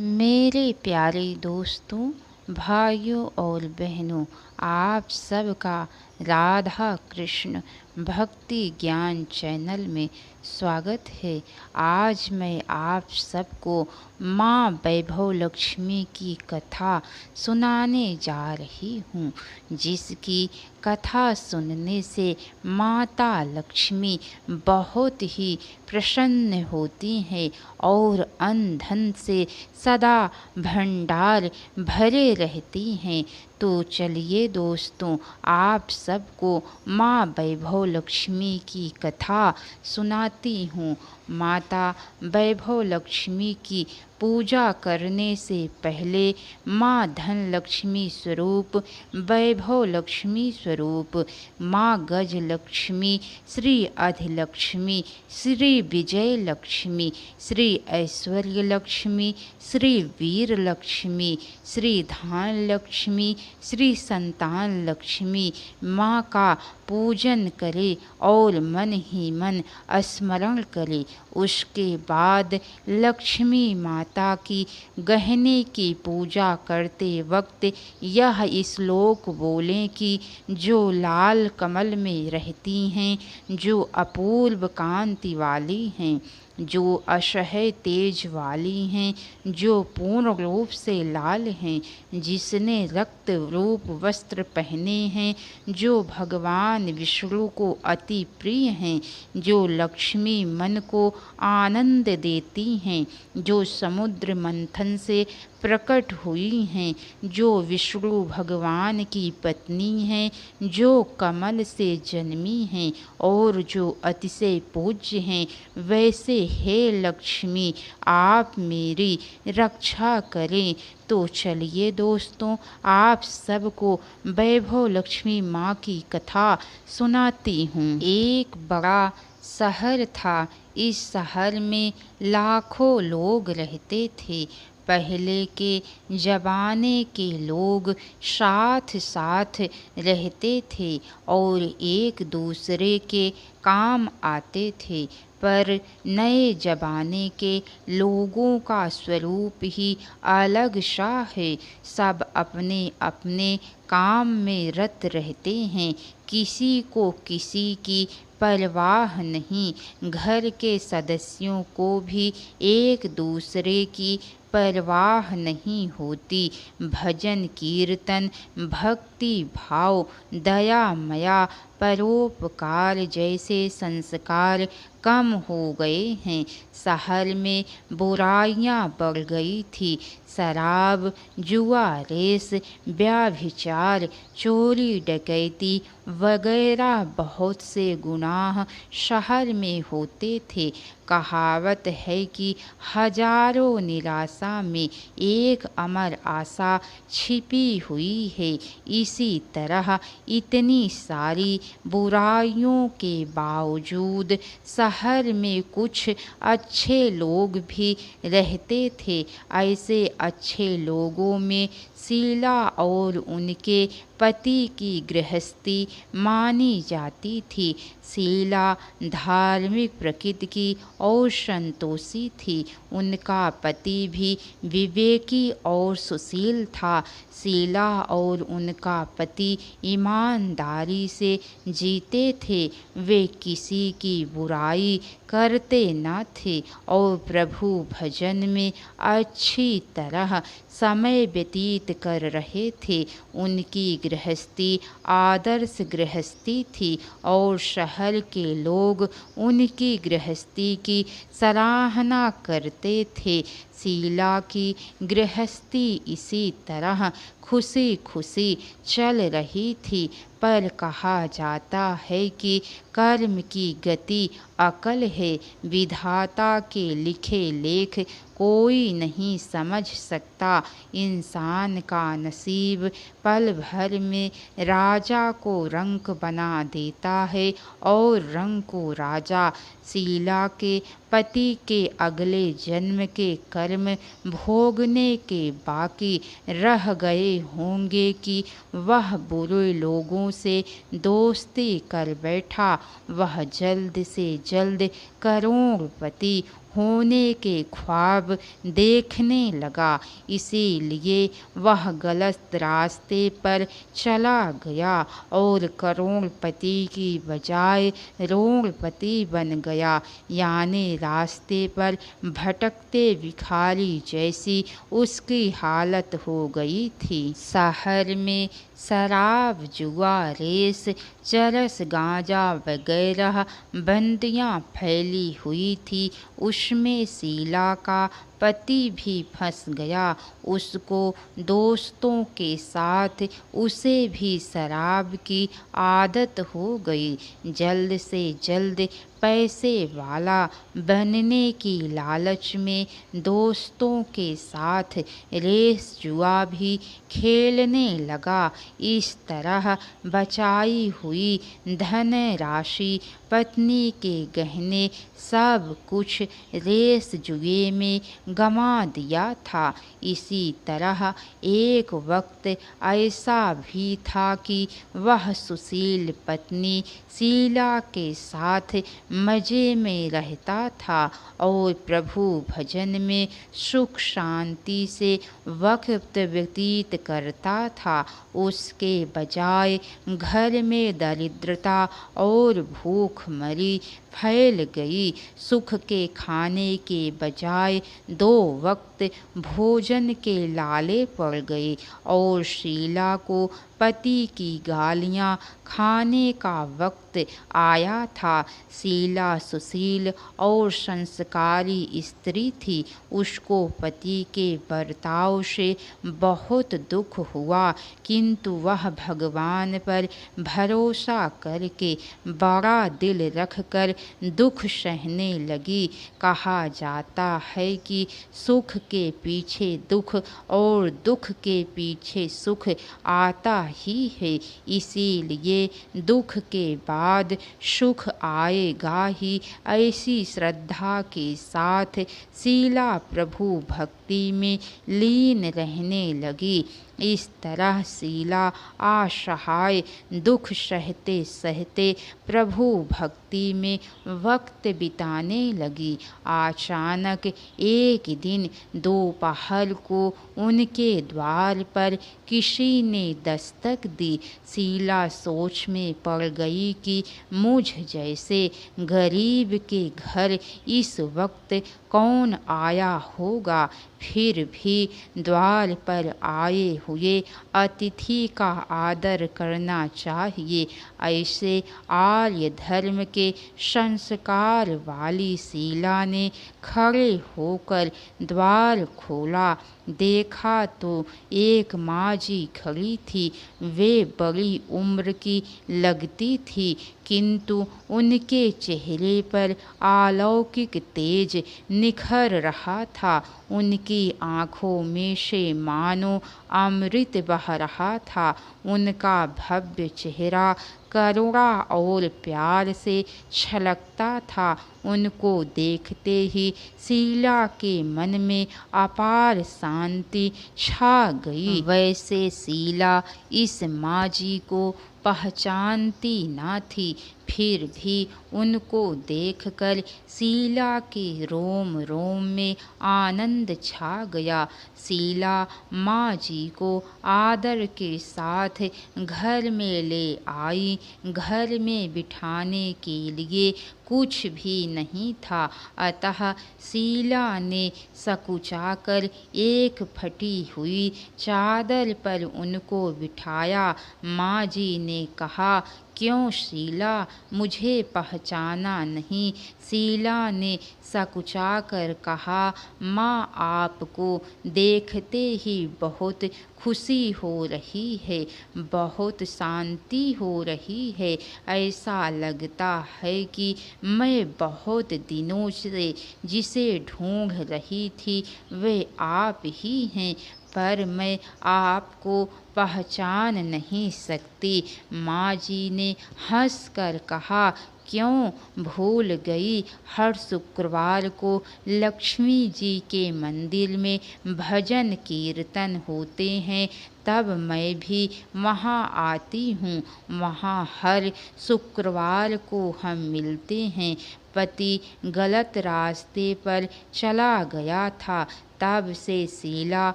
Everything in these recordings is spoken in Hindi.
मेरे प्यारे दोस्तों, भाइयों और बहनों, आप सबका राधा कृष्ण भक्ति ज्ञान चैनल में स्वागत है। आज मैं आप सबको माँ वैभव लक्ष्मी की कथा सुनाने जा रही हूँ, जिसकी कथा सुनने से माता लक्ष्मी बहुत ही प्रसन्न होती हैं और अन्न धन से सदा भंडार भरे रहती हैं। तो चलिए दोस्तों, आप सबको माँ वैभव लक्ष्मी की कथा सुनाती हूँ। माता वैभव लक्ष्मी की पूजा करने से पहले माँ धन लक्ष्मी स्वरूप, वैभव लक्ष्मी स्वरूप, माँ गज लक्ष्मी, श्री अधिलक्ष्मी, श्री विजय लक्ष्मी, श्री ऐश्वर्य लक्ष्मी, श्री वीर लक्ष्मी, श्री धान लक्ष्मी, श्री संतान लक्ष्मी माँ का पूजन करे और मन ही मन स्मरण करे। उसके बाद लक्ष्मी माता की गहने की पूजा करते वक्त यह श्लोक बोलें कि जो लाल कमल में रहती हैं, जो अपूर्व कांति वाली हैं, जो असह्य तेज वाली हैं, जो पूर्ण रूप से लाल हैं, जिसने रक्त रूप वस्त्र पहने हैं, जो भगवान विष्णु को अति प्रिय हैं, जो लक्ष्मी मन को आनंद देती हैं, जो समुद्र मंथन से प्रकट हुई हैं, जो विष्णु भगवान की पत्नी हैं, जो कमल से जन्मी हैं और जो अतिशय पूज्य हैं, वैसे हे लक्ष्मी आप मेरी रक्षा करें। तो चलिए दोस्तों, आप सबको वैभव लक्ष्मी माँ की कथा सुनाती हूँ। एक बड़ा शहर था। इस शहर में लाखों लोग रहते थे। पहले के ज़माने के लोग साथ साथ रहते थे और एक दूसरे के काम आते थे, पर नए ज़माने के लोगों का स्वरूप ही अलग सा है। सब अपने अपने काम में रत रहते हैं, किसी को किसी की परवाह नहीं। घर के सदस्यों को भी एक दूसरे की परवाह नहीं होती। भजन कीर्तन, भक्ति भाव, दया मया, परोपकार जैसे संस्कार कम हो गए हैं। शहर में बुराइयां बढ़ गई थी। शराब, जुआ, रेस, व्यभिचार, चोरी डकैती वगैरह बहुत से गुनाह शहर में होते थे। कहावत है कि हजारों निराशा में एक अमर आशा छिपी हुई है। इसी तरह इतनी सारी बुराइयों के बावजूद शहर में कुछ अच्छे लोग भी रहते थे। ऐसे अच्छे लोगों में शीला और उनके पति की गृहस्थी मानी जाती थी। शीला धार्मिक प्रकृति की और संतोषी थी। उनका पति भी विवेकी और सुशील था। शीला और उनका पति ईमानदारी से जीते थे। वे किसी की बुराई करते न थे और प्रभु भजन में अच्छी तरह समय व्यतीत कर रहे थे। उनकी गृहस्थी आदर्श गृहस्थी थी और शहर के लोग उनकी गृहस्थी की सराहना करते थे। शीला की गृहस्थी इसी तरह खुशी खुशी चल रही थी, पर कहा जाता है कि कर्म की गति अकल है। विधाता के लिखे लेख कोई नहीं समझ सकता। इंसान का नसीब पल भर में राजा को रंक बना देता है और रंक को राजा। शीला के पति के अगले जन्म के कर्म भोगने के बाकी रह गए होंगे कि वह बुरे लोगों से दोस्ती कर बैठा। वह जल्द से जल्द करोड़पति होने के ख्वाब देखने लगा। इसीलिए वह गलत रास्ते पर चला गया और करोड़पति की बजाय रोड़पति बन गया, यानी रास्ते पर भटकते भिखारी जैसी उसकी हालत हो गई थी। शहर में शराब, जुआ, रेस, चरस, गांजा वगैरह बंदियां फैली हुई थी। उसमें शीला का पति भी फंस गया। उसको दोस्तों के साथ उसे भी शराब की आदत हो गई। जल्द से जल्द पैसे वाला बनने की लालच में दोस्तों के साथ रेस, जुआ भी खेलने लगा। इस तरह बचाई हुई धनराशि, पत्नी के गहने, सब कुछ रेस जुए में गंवा दिया था। इसी तरह एक वक्त ऐसा भी था कि वह सुशील पत्नी शीला के साथ मजे में रहता था और प्रभु भजन में सुख शांति से वक्त व्यतीत करता था। उसके बजाय घर में दरिद्रता और भूखमरी फैल गई। सुख के खाने के बजाय 2 वक्त भोजन के लाले पड़ गए और शीला को पति की गालियां खाने का वक्त आया था। शीला सुशील और संस्कारी स्त्री थी। उसको पति के बर्ताव से बहुत दुख हुआ, किंतु वह भगवान पर भरोसा करके बड़ा दिल रखकर दुख सहने लगी। कहा जाता है कि सुख के पीछे दुख और दुख के पीछे सुख आता ही है। इसीलिए दुख के बाद सुख आएगा ही। ऐसी श्रद्धा के साथ शीला प्रभु भक्ति में लीन रहने लगी। इस तरह शीला असहाय दुख सहते सहते प्रभु भक्ति में वक्त बिताने लगी। अचानक एक दिन दोपहर को उनके द्वार पर किसी ने दस्तक दी। शीला सोच में पड़ गई कि मुझ जैसे गरीब के घर इस वक्त कौन आया होगा। फिर भी द्वार पर आए हुए अतिथि का आदर करना चाहिए। ऐसे आर्य धर्म के संस्कार वाली शीला ने खड़े होकर द्वार खोला। देखा तो एक माँ जी खड़ी थी। वे बड़ी उम्र की लगती थी, किंतु उनके चेहरे पर अलौकिक तेज निखर रहा था। उनकी आँखों में से मानो अमृत बह रहा था। उनका भव्य चेहरा करुणा और प्यार से छलकता था। उनको देखते ही शीला के मन में अपार शांति छा गई। वैसे शीला इस माँ जी को पहचानती न थी, फिर भी उनको देखकर शीला के रोम रोम में आनंद छा गया। शीला माँ जी को आदर के साथ घर में ले आई। घर में बिठाने के लिए कुछ भी नहीं था, अतः शीला ने सकुचाकर एक फटी हुई चादर पर उनको बिठाया। माँ जी ने कहा, क्यों शीला, मुझे पहचाना नहीं? शीला ने सकुचाकर कहा, माँ, आपको देखते ही बहुत खुशी हो रही है, बहुत शांति हो रही है। ऐसा लगता है कि मैं बहुत दिनों से जिसे ढूंढ रही थी वे आप ही हैं, पर मैं आपको पहचान नहीं सकती। माँ जी ने हंसकर कहा, क्यों भूल गई? हर शुक्रवार को लक्ष्मी जी के मंदिर में भजन कीर्तन होते हैं, तब मैं भी वहाँ आती हूँ। वहाँ हर शुक्रवार को हम मिलते हैं, पति गलत रास्ते पर चला गया था। तब से शीला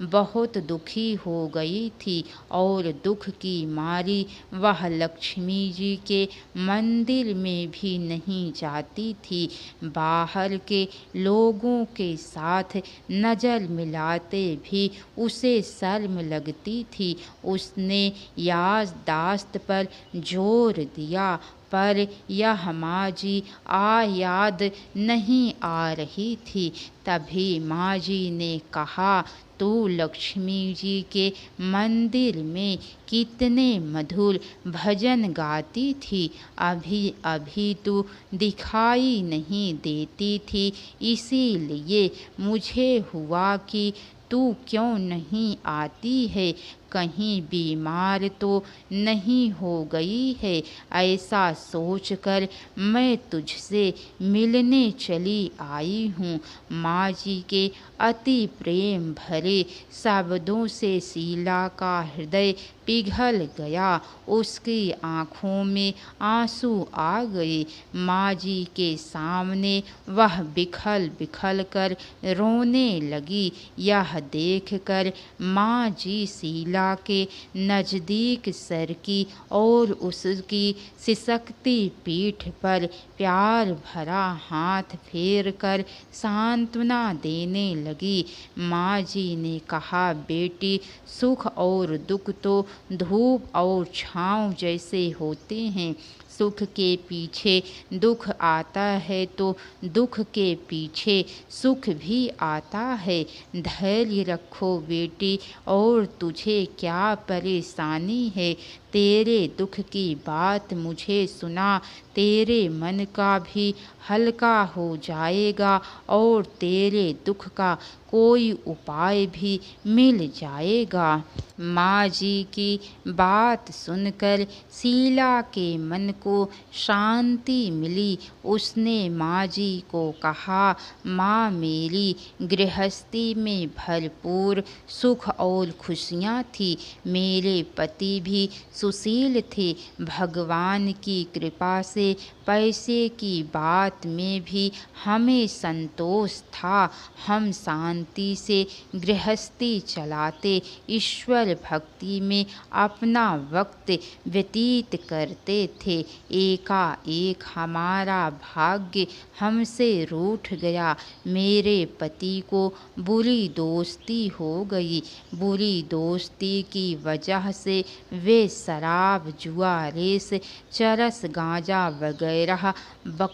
बहुत दुखी हो गई थी और दुख की मारी वह लक्ष्मी जी के मंदिर में भी नहीं जाती थी। बाहर के लोगों के साथ नज़र मिलाते भी उसे शर्म लगती थी। उसने याददाश्त पर जोर दिया, पर यह माँ जी याद नहीं आ रही थी। तभी माँ जी ने कहा, तू लक्ष्मी जी के मंदिर में कितने मधुर भजन गाती थी, अभी अभी तू दिखाई नहीं देती थी, इसीलिए मुझे हुआ कि तू क्यों नहीं आती है, कहीं बीमार तो नहीं हो गई है। ऐसा सोचकर मैं तुझसे मिलने चली आई हूँ। माँ जी के अति प्रेम भरे शब्दों से शीला का हृदय पिघल गया। उसकी आँखों में आंसू आ गए। माँ जी के सामने वह बिखल बिखल कर रोने लगी। यह देखकर माँ जी शीला के नज़दीक सरकी और उसकी सिसकती पीठ पर प्यार भरा हाथ फेर कर सांत्वना देने लगी। माँ जी ने कहा, बेटी, सुख और दुख तो धूप और छाँव जैसे होते हैं। सुख के पीछे दुख आता है तो दुख के पीछे सुख भी आता है। धैर्य रखो बेटी, और तुझे क्या परेशानी है? तेरे दुख की बात मुझे सुना, तेरे मन का भी हल्का हो जाएगा और तेरे दुख का कोई उपाय भी मिल जाएगा। माँ जी की बात सुनकर शीला के मन को शांति मिली। उसने माँ जी को कहा, माँ मेरी, गृहस्थी में भरपूर सुख और खुशियाँ थी। मेरे पति भी सुशील थे। भगवान की कृपा से पैसे की बात में भी हमें संतोष था। हम शांति से गृहस्थी चलाते, ईश्वर भक्ति में अपना वक्त व्यतीत करते थे। एकाएक हमारा भाग्य हमसे रूठ गया। मेरे पति को बुरी दोस्ती हो गई। बुरी दोस्ती की वजह से वे शराब, जुआ, रेस, चरस, गांजा वगैरह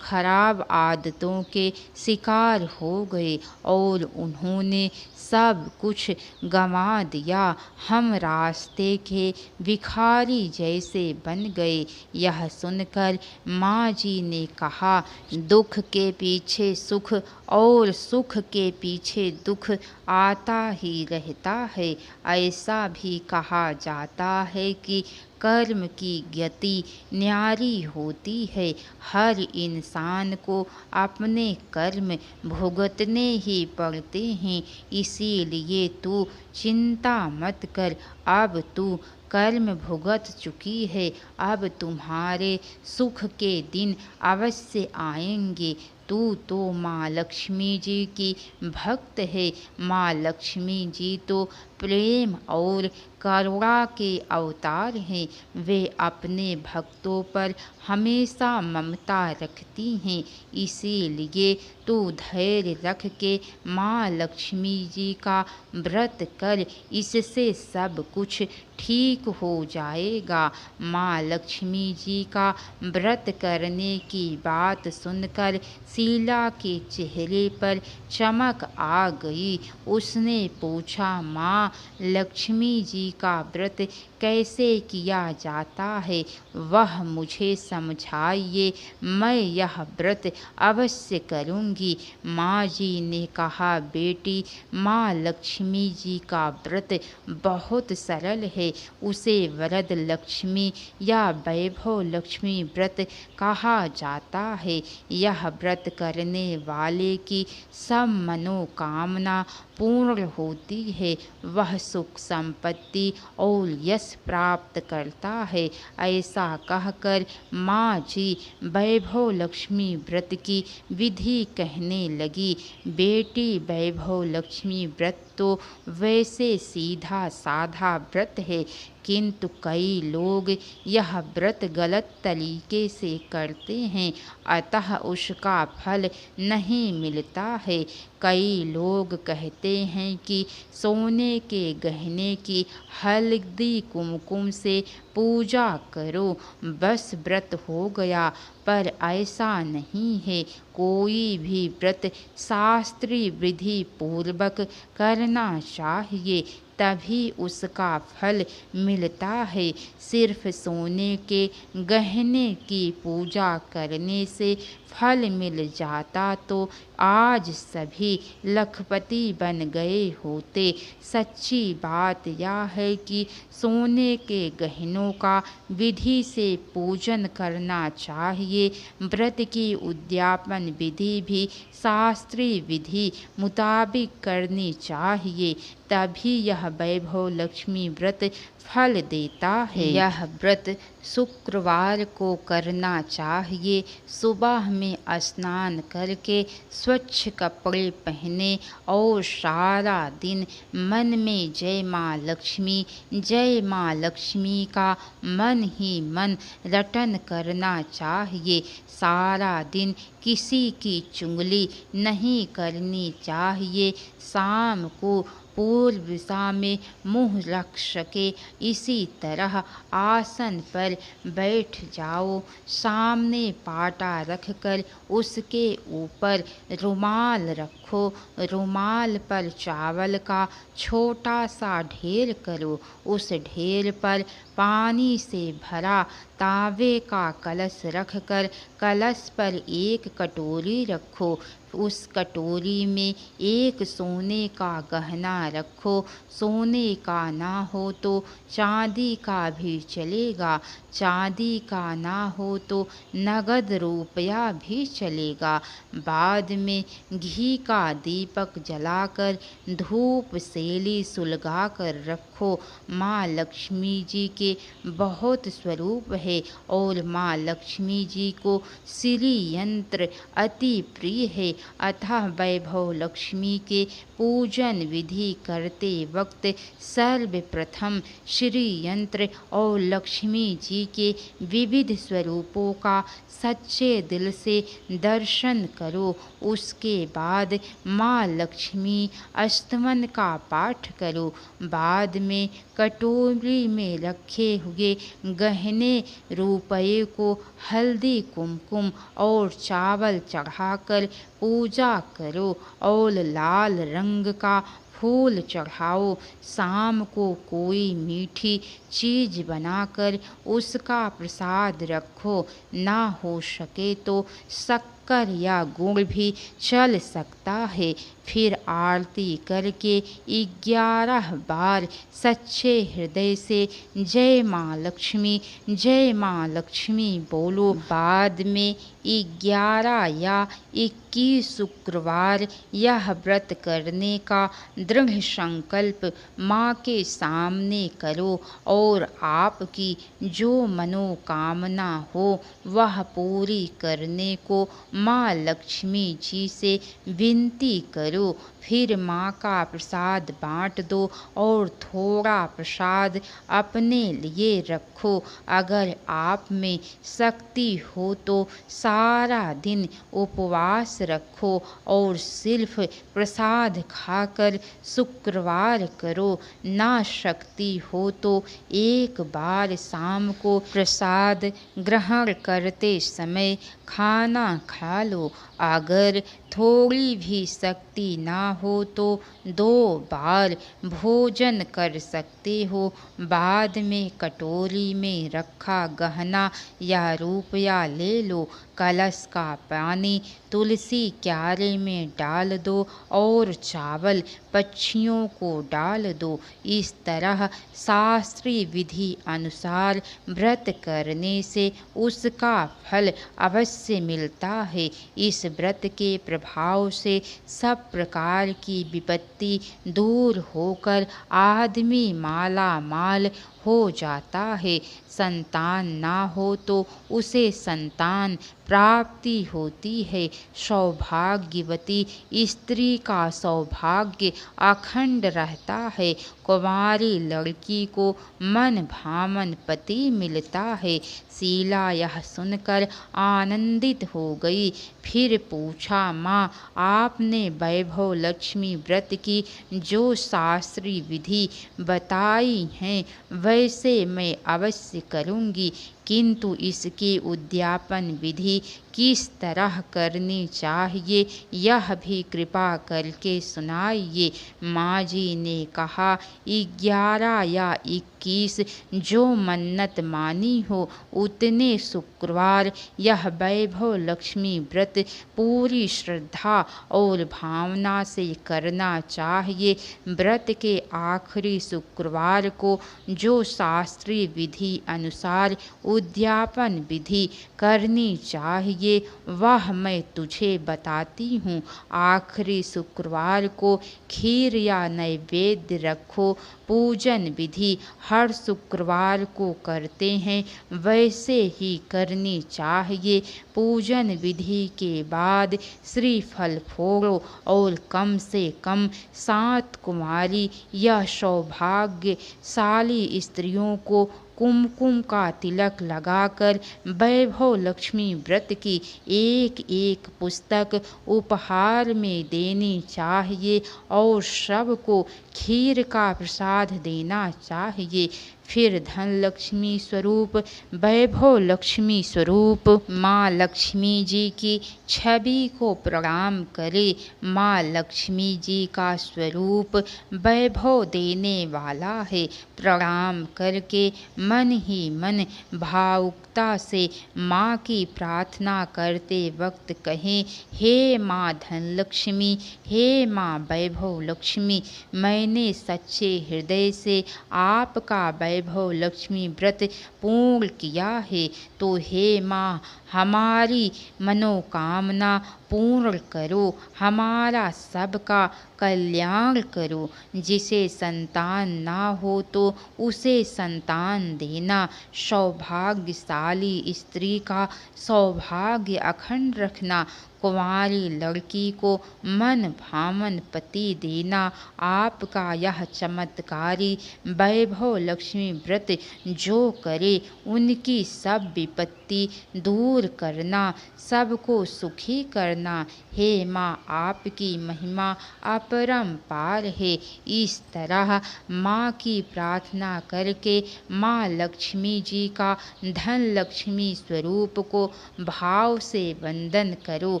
खराब आदतों के शिकार हो गए और उन्होंने सब कुछ गंवा दिया। हम रास्ते के भिखारी जैसे बन गए। यह सुनकर माँ जी ने कहा, दुख के पीछे सुख और सुख के पीछे दुख आता ही रहता है। ऐसा भी कहा जाता है कि कर्म की गति न्यारी होती है। हर इंसान को अपने कर्म भुगतने ही पड़ते हैं। इसीलिए तू चिंता मत कर, अब तू कर्म भुगत चुकी है। अब तुम्हारे सुख के दिन अवश्य आएंगे। तू तो माँ लक्ष्मी जी की भक्त है। माँ लक्ष्मी जी तो प्रेम और करुणा के अवतार हैं। वे अपने भक्तों पर हमेशा ममता रखती हैं। इसीलिए तू धैर्य रख के माँ लक्ष्मी जी का व्रत कर, इससे सब कुछ ठीक हो जाएगा। माँ लक्ष्मी जी का व्रत करने की बात सुनकर शीला के चेहरे पर चमक आ गई। उसने पूछा, माँ, लक्ष्मी जी का व्रत कैसे किया जाता है, वह मुझे समझाइए। मैं यह व्रत अवश्य करूँगी। माँ जी ने कहा, बेटी, माँ लक्ष्मी जी का व्रत बहुत सरल है। उसे वरद लक्ष्मी या वैभव लक्ष्मी व्रत कहा जाता है। यह व्रत करने वाले की सब मनोकामना पूर्ण होती है। वह सुख संपत्ति और यश प्राप्त करता है। ऐसा कहकर माँ जी वैभव लक्ष्मी व्रत की विधि कहने लगी। बेटी, वैभव लक्ष्मी व्रत तो वैसे सीधा साधा व्रत है, किंतु कई लोग यह व्रत गलत तरीके से करते हैं, अतः उसका फल नहीं मिलता है। कई लोग कहते हैं कि सोने के गहने की हल्दी कुमकुम से पूजा करो, बस व्रत हो गया, पर ऐसा नहीं है। कोई भी व्रत शास्त्रीय विधि पूर्वक करना चाहिए, तभी उसका फल मिलता है। सिर्फ सोने के गहने की पूजा करने से फल मिल जाता तो आज सभी लखपति बन गए होते। सच्ची बात यह है कि सोने के गहनों का विधि से पूजन करना चाहिए। व्रत की उद्यापन विधि भी शास्त्रीय विधि मुताबिक करनी चाहिए, तभी यह वैभव लक्ष्मी व्रत फल देता है। यह व्रत शुक्रवार को करना चाहिए। सुबह में स्नान करके स्वच्छ कपड़े पहने और सारा दिन मन में जय माँ लक्ष्मी, जय माँ लक्ष्मी का मन ही मन रटन करना चाहिए। सारा दिन किसी की चुगली नहीं करनी चाहिए। शाम को पूर्व दिशा में मुँह रख सके इसी तरह आसन पर बैठ जाओ। सामने पाटा रखकर उसके ऊपर रुमाल रखो। रुमाल पर चावल का छोटा सा ढेर करो। उस ढेर पर पानी से भरा तांबे का कलश रखकर कलश पर एक कटोरी रखो। उस कटोरी में एक सोने का गहना रखो। सोने का ना हो तो चांदी का भी चलेगा। चांदी का ना हो तो नगद रुपया भी चलेगा। बाद में घी का दीपक जलाकर धूप सेली सुलगा कर रखो। माँ लक्ष्मी जी के बहुत स्वरूप है और माँ लक्ष्मी जी को श्री यंत्र अति प्रिय है, अतः वैभव लक्ष्मी के पूजन विधि करते वक्त सर्वप्रथम श्री यंत्र और लक्ष्मी जी के विविध स्वरूपों का सच्चे दिल से दर्शन करो। उसके बाद माँ लक्ष्मी अष्टमन का पाठ करो। बाद में कटोरी में रखे हुए गहने रुपये को हल्दी कुमकुम और चावल चढ़ाकर पूजा करो और लाल रंग का फूल चढ़ाओ। शाम को कोई मीठी चीज बनाकर उसका प्रसाद रखो। ना हो सके तो शक्कर या गुड़ भी चल सकता है। फिर आरती करके 11 बार सच्चे हृदय से जय माँ लक्ष्मी, जय माँ लक्ष्मी बोलो। बाद में 11 या 21 शुक्रवार यह व्रत करने का दृढ़ संकल्प माँ के सामने करो और आपकी जो मनोकामना हो वह पूरी करने को माँ लक्ष्मी जी से विनती करो। फिर माँ का प्रसाद बांट दो और थोड़ा प्रसाद अपने लिए रखो। अगर आप में शक्ति हो तो सारा दिन उपवास रखो और सिर्फ प्रसाद खाकर शुक्रवार करो। ना शक्ति हो तो एक बार शाम को प्रसाद ग्रहण करते समय खाना खा लो। अगर थोड़ी भी शक्ति ना हो तो 2 बार भोजन कर सकते हो। बाद में कटोरी में रखा गहना या रुपया ले लो। कलश का पानी तुलसी क्यारे में डाल दो और चावल पक्षियों को डाल दो। इस तरह शास्त्रीय विधि अनुसार व्रत करने से उसका फल अवश्य मिलता है। इस व्रत के प्रभाव से सब प्रकार की विपत्ति दूर होकर आदमी माला माल हो जाता है। संतान ना हो तो उसे संतान प्राप्ति होती है। सौभाग्यवती स्त्री का सौभाग्य अखंड रहता है। कुंवारी लड़की को मन भावन पति मिलता है। शीला यह सुनकर आनंदित हो गई। फिर पूछा, माँ, आपने वैभव लक्ष्मी व्रत की जो शास्त्रीय विधि बताई हैं वैसे मैं अवश्य करूँगी, किंतु इसके उद्यापन विधि किस तरह करनी चाहिए यह भी कृपा करके सुनाइए। माँ जी ने कहा, 11 या 21 जो मन्नत मानी हो उतने शुक्रवार यह वैभव लक्ष्मी व्रत पूरी श्रद्धा और भावना से करना चाहिए। व्रत के आखिरी शुक्रवार को जो शास्त्रीय विधि अनुसार उद्यापन विधि करनी चाहिए वह मैं तुझे बताती हूँ। आखिरी शुक्रवार को खीर या नैवेद्य रखो। पूजन विधि हर शुक्रवार को करते हैं वैसे ही करनी चाहिए। पूजन विधि के बाद श्रीफल फोड़ो और कम से कम 7 कुमारी या सौभाग्यशाली स्त्रियों को कुमकुम का तिलक लगाकर वैभव लक्ष्मी व्रत की एक एक पुस्तक उपहार में देनी चाहिए और सबको खीर का प्रसाद देना चाहिए। फिर धन लक्ष्मी स्वरूप वैभव लक्ष्मी स्वरूप माँ लक्ष्मी जी की छवि को प्रणाम करे। माँ लक्ष्मी जी का स्वरूप वैभव देने वाला है। प्रणाम करके मन ही मन भावुकता से माँ की प्रार्थना करते वक्त कहें, हे माँ धन लक्ष्मी, हे माँ वैभव लक्ष्मी, मैंने सच्चे हृदय से आपका वैभव लक्ष्मी व्रत पूर्ण किया है, तो हे माँ हमारी मनोकामना पूर्ण करो, हमारा सबका कल्याण करो। जिसे संतान ना हो तो उसे संतान देना। सौभाग्यशाली स्त्री का सौभाग्य अखंड रखना। कुंवारी लड़की को मन भावन पति देना। आपका यह चमत्कारी वैभव लक्ष्मी व्रत जो करे उनकी सब विपत्ति दूर करना, सबको सुखी करना। हे माँ आपकी महिमा अपरंपार है। इस तरह माँ की प्रार्थना करके माँ लक्ष्मी जी का धन लक्ष्मी स्वरूप को भाव से वंदन करो।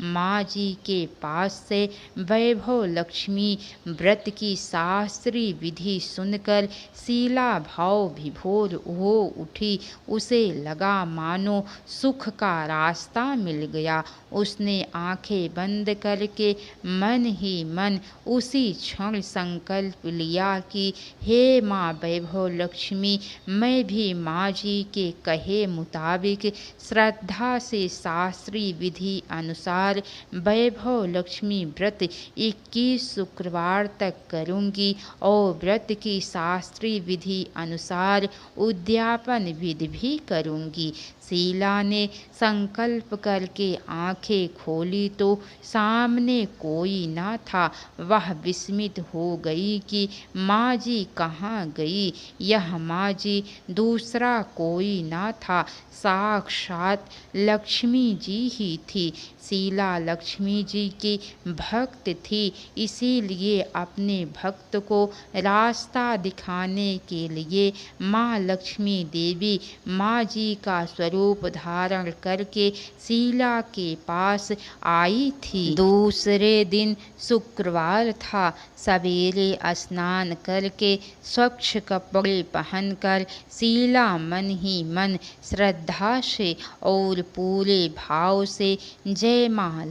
माँ जी के पास से वैभव लक्ष्मी व्रत की शास्त्रीय विधि सुनकर शीला भाव विभोर हो उठी। उसे लगा मानो सुख का रास्ता मिल गया। उसने आंखें बंद करके मन ही मन उसी क्षण संकल्प लिया कि हे माँ वैभव लक्ष्मी, मैं भी माँ जी के कहे मुताबिक श्रद्धा से शास्त्रीय विधि अनुसार वैभव लक्ष्मी व्रत 21 शुक्रवार तक करूँगी और व्रत की शास्त्रीय विधि अनुसार उद्यापन विधि भी करूँगी। शीला ने संकल्प करके आंखें खोली तो सामने कोई न था। वह विस्मित हो गई कि माँ जी कहाँ गई। यह माँ जी दूसरा कोई न था, साक्षात लक्ष्मी जी ही थी। शीला लक्ष्मी जी की भक्त थी, इसीलिए अपने भक्त को रास्ता दिखाने के लिए माँ लक्ष्मी देवी माँ जी का स्वरूप रूप धारण करके शीला के पास आई थी। दूसरे दिन शुक्रवार था। सवेरे स्नान करके स्वच्छ कपड़े पहनकर शीला मन ही मन श्रद्धा से और पूरे भाव से जय माँ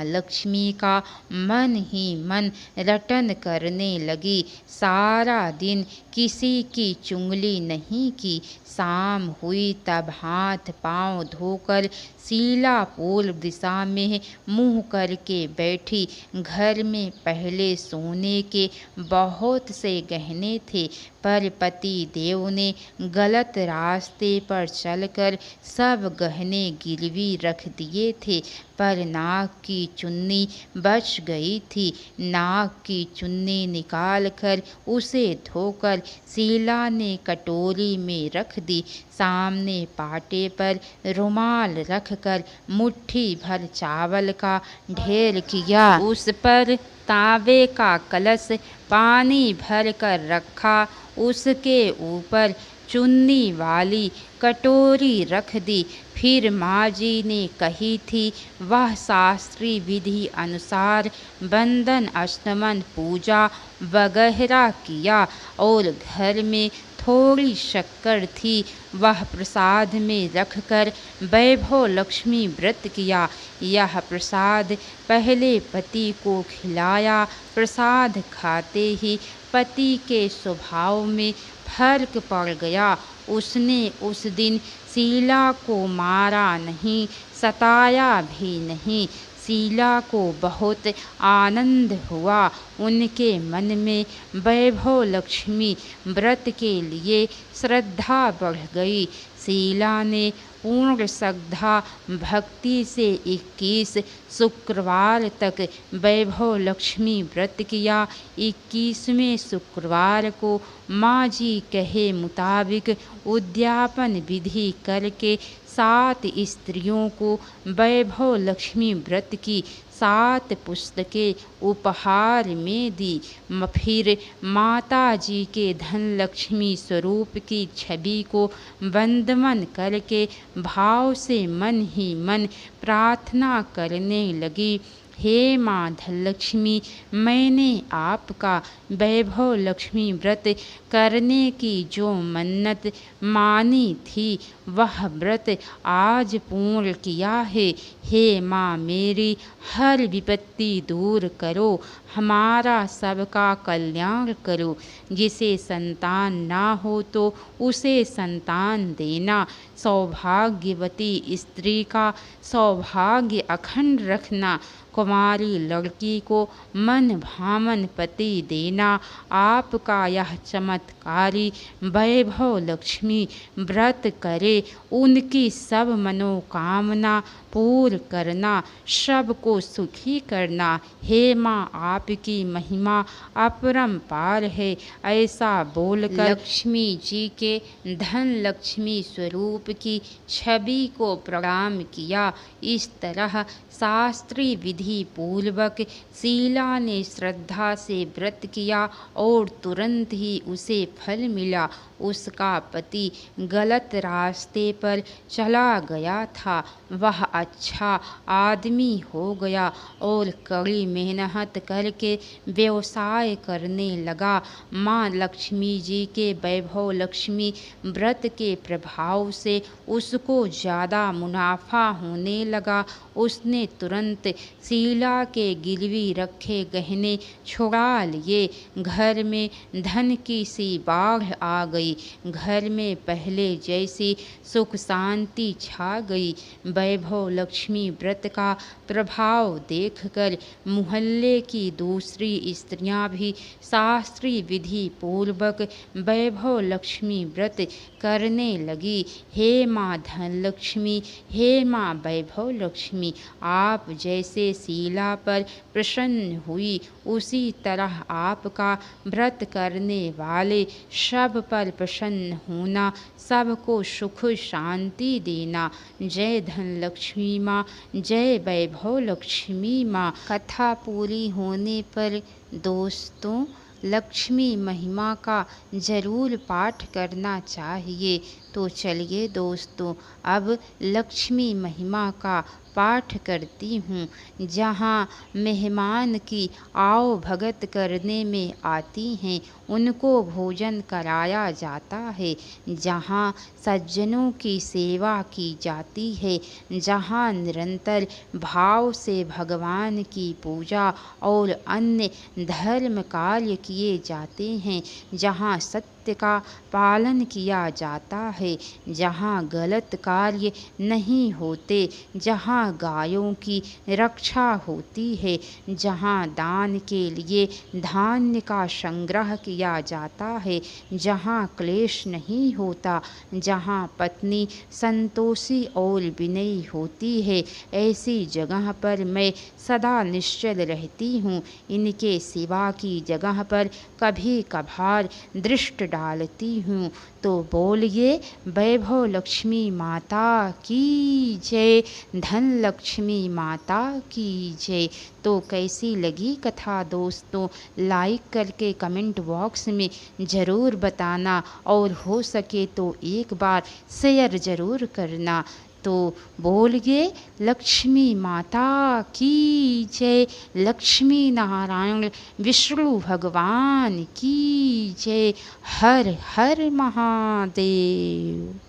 लक्ष्मी का मन ही मन रटन करने लगी। सारा दिन किसी की चुंगली नहीं की। शाम हुई तब हाथ पांव धोकर शीला पूर्व दिशा में मुंह करके बैठी। घर में पहले सोने के बहुत से गहने थे, पर पति देव ने गलत रास्ते पर चलकर सब गहने गिरवी रख दिए थे, पर नाक की चुन्नी बच गई थी। नाक की चुन्नी निकालकर उसे धोकर शीला ने कटोरी में रख दी। सामने पाटे पर रुमाल रखकर मुट्ठी भर चावल का ढेर किया। उस पर तांबे का कलश पानी भर कर रखा। उसके ऊपर चुन्नी वाली कटोरी रख दी। फिर माँ जी ने कही थी वह शास्त्रीय विधि अनुसार बंदन स्नान पूजा वगैरह किया और घर में थोड़ी शक्कर थी वह प्रसाद में रखकर वैभव लक्ष्मी व्रत किया। यह प्रसाद पहले पति को खिलाया। प्रसाद खाते ही पति के स्वभाव में फर्क पड़ गया। उसने उस दिन शीला को मारा नहीं, सताया भी नहीं। शीला को बहुत आनंद हुआ। उनके मन में वैभव लक्ष्मी व्रत के लिए श्रद्धा बढ़ गई। शीला ने पूर्ण श्रद्धा भक्ति से 21 शुक्रवार तक वैभव लक्ष्मी व्रत किया। 21वें शुक्रवार को माँ जी कहे मुताबिक उद्यापन विधि करके 7 स्त्रियों को वैभव लक्ष्मी व्रत की 7 पुस्तकें उपहार में दी। फिर माता जी के धन लक्ष्मी स्वरूप की छवि को वंदन करके भाव से मन ही मन प्रार्थना करने लगी। हे माँ धनलक्ष्मी, मैंने आपका वैभव लक्ष्मी व्रत करने की जो मन्नत मानी थी वह व्रत आज पूर्ण किया है। हे माँ, मेरी हर विपत्ति दूर करो, हमारा सबका कल्याण करो। जिसे संतान ना हो तो उसे संतान देना। सौभाग्यवती स्त्री का सौभाग्य अखंड रखना। कुमारी लड़की को मन भावन पति देना। आपका यह चमत्कारी वैभव लक्ष्मी व्रत करे, उनकी सब मनोकामना पूर्ण करना, सबको सुखी करना। हे माँ, आपकी महिमा अपरंपार है। ऐसा बोलकर लक्ष्मी जी के धन लक्ष्मी स्वरूप की छवि को प्रणाम किया। इस तरह शास्त्रीय विधि पूर्वक शीला ने श्रद्धा से व्रत किया और तुरंत ही उसे फल मिला। उसका पति गलत रास्ते पर चला गया था, वह अच्छा आदमी हो गया और कड़ी मेहनत करके व्यवसाय करने लगा। माँ लक्ष्मी जी के वैभव लक्ष्मी व्रत के प्रभाव से उसको ज़्यादा मुनाफा होने लगा। उसने तुरंत शीला के गिरवी रखे गहने छुड़ा लिए। घर में धन की सी बाढ़ आ गई। घर में पहले जैसी सुख शांति छा गई। वैभव लक्ष्मी व्रत का प्रभाव देखकर मोहल्ले की दूसरी स्त्रियां भी शास्त्रीय विधि पूर्वक वैभव लक्ष्मी व्रत करने लगी। हे माँ धन लक्ष्मी, हे माँ वैभव लक्ष्मी, आप जैसे शीला पर प्रसन्न हुई उसी तरह आपका व्रत करने वाले सब पर प्रसन्न होना, सबको सुख शांति देना। जय धन लक्ष्मी माँ, जय वैभव लक्ष्मी माँ। कथा पूरी होने पर दोस्तों लक्ष्मी महिमा का जरूर पाठ करना चाहिए। तो चलिए दोस्तों, अब लक्ष्मी महिमा का पाठ करती हूँ। जहाँ मेहमान की आओ भगत करने में आती हैं, उनको भोजन कराया जाता है। जहाँ सज्जनों की सेवा की जाती है, जहाँ निरंतर भाव से भगवान की पूजा और अन्य धर्म कार्य किए जाते हैं, जहाँ सत्य का पालन किया जाता है, जहाँ गलत कार्य नहीं होते, जहाँ गायों की रक्षा होती है, जहाँ दान के लिए धान्य का संग्रह किया जाता है, जहाँ क्लेश नहीं होता, जहाँ पत्नी संतोषी और विनयी होती है, ऐसी जगह पर मैं सदा निश्चल रहती हूँ। इनके सिवा की जगह पर कभी कभार दृष्टि डालती हूँ। तो बोलिए वैभव लक्ष्मी माता की जय, धन लक्ष्मी माता की जय। तो कैसी लगी कथा दोस्तों, लाइक करके कमेंट बॉक्स में ज़रूर बताना, और हो सके तो एक बार शेयर ज़रूर करना। तो बोलिए लक्ष्मी माता की जय, लक्ष्मी नारायण विष्णु भगवान की जय। हर हर महादेव।